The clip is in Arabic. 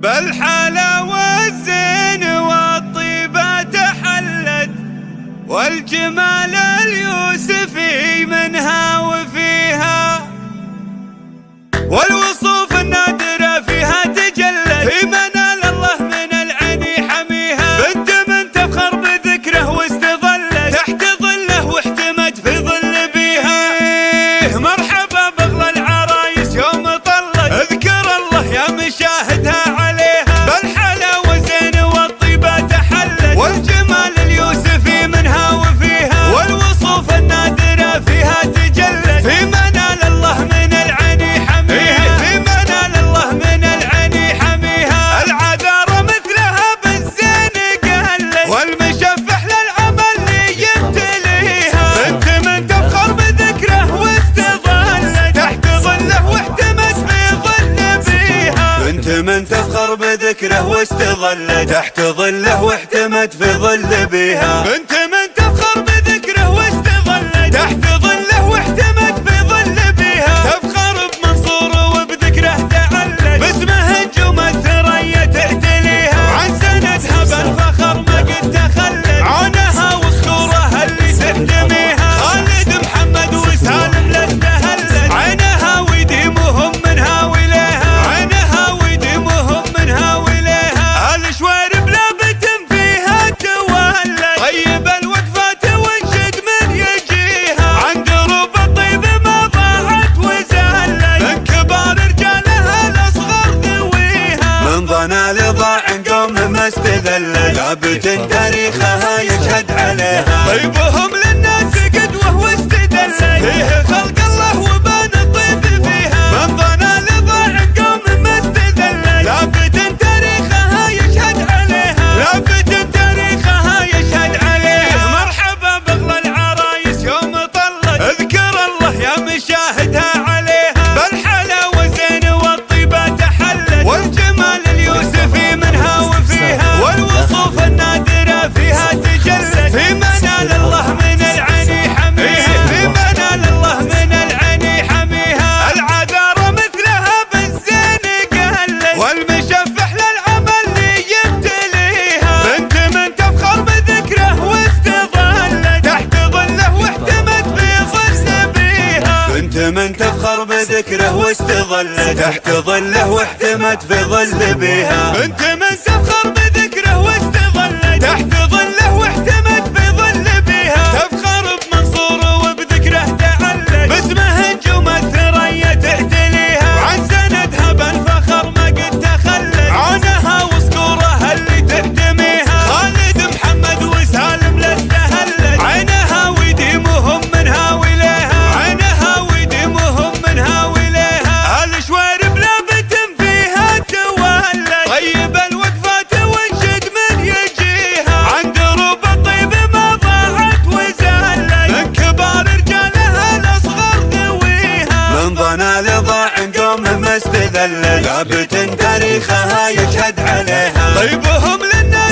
بالحلا والزين والطيبة تحلت، والجمال اليوسفي منها وفيها، والوصوف النادرة فيها تجلت، في منال الله من العين حميها. بنت من تفخر بذكره واستظلت، تحت ظله واحتمت في ظل بيها. مرحبا باغلى العرايس يوم طلت، اذكر الله يا مشاهدها عليها. بالحلا والزين والطيبة تحلت، والجمال اليوسفي منها وفيها، والوصوف النادرة فيها تجلت، في منال الله من العين حميها. في منال الله من العين حميها. العذارى مثلها بالزين قلت، والمشفح للعمل يبتليها. بنت من تفخر بذكره واستظلت، تحت ظله واحتمت في ظل بيها. بنت من تفخر بذكره واستظلت، تحت ظله واحتمت في ظل بيها. بنت من تفخر بذكره واستظلت، تحت ظله واحتمت في ظل بيها. تفخر بمنصور وبذكره تعلت، باسمه نجوم الثريا تعتليها. عن سندها بالفخر ما قد تخلت، عونها وصورها اللي تحتميها. خالد محمد وسالم لا استهلت، عينها ويديمهم منها وليها. عينها ويديمهم منها وليها. الشوارب لابت فيها تولت، طيب الوقفات وانشد من يجيها. عن دروب الطيب ما ضاعت وزلت، من كبار رجالها الاصغر ذويها. من ظنا لضاع قوم ما استذلت، لابت تاريخها يشهد عليها. طيبهم للناس قدوه واستدلت، فيه خلق الله وبان الطيب فيها. من ظنا لضاع قوم ما استذلت، لابت تاريخها يشهد عليها. لابت تاريخها يشهد عليها. مرحبا باغلى العرايس يوم طلت، اذكر الله يا مشاهدها عليها. بالحلا والزين والطيبة تحلت، والجمال اليوسفي منها وفيها، والوصوف النادرة فيها تجلت، في منال الله من العين حميها. في منال الله من العين حميها. العذارى مثلها بالزين قلت، والمشفح للعمل يبتليها. بنت من تفخر بذكره واستظلت، تحت ظله واحتمت في ظل بيها. بنت من تفخر بذكره واستظلت، تحت ظله واحتمت في ظل بيها. بنت من تفخر بذكره واستظلت، تحت ظله واحتمت في ظل بيها. تفخر بمنصور وبذكره تعلت، باسمه نجوم الثريا تعتليها. عن سندها بالفخر ما قد تخلت، عونها وصورها اللي تحتميها. خالد محمد وسالم لا استهلت، عينها ويديمهم منها وليها. عينها ويديمهم منها وليها. الشوارب لابت فيها تولت، طيب الوقفات وانشد من يجيها. عن دروب الطيب ما ضاعت وزلت، من كبار رجالها الاصغر ذويها. من ظنا لضاع قوم ما استذلت، لابت تاريخها يشهد عليها. طيبهم للناس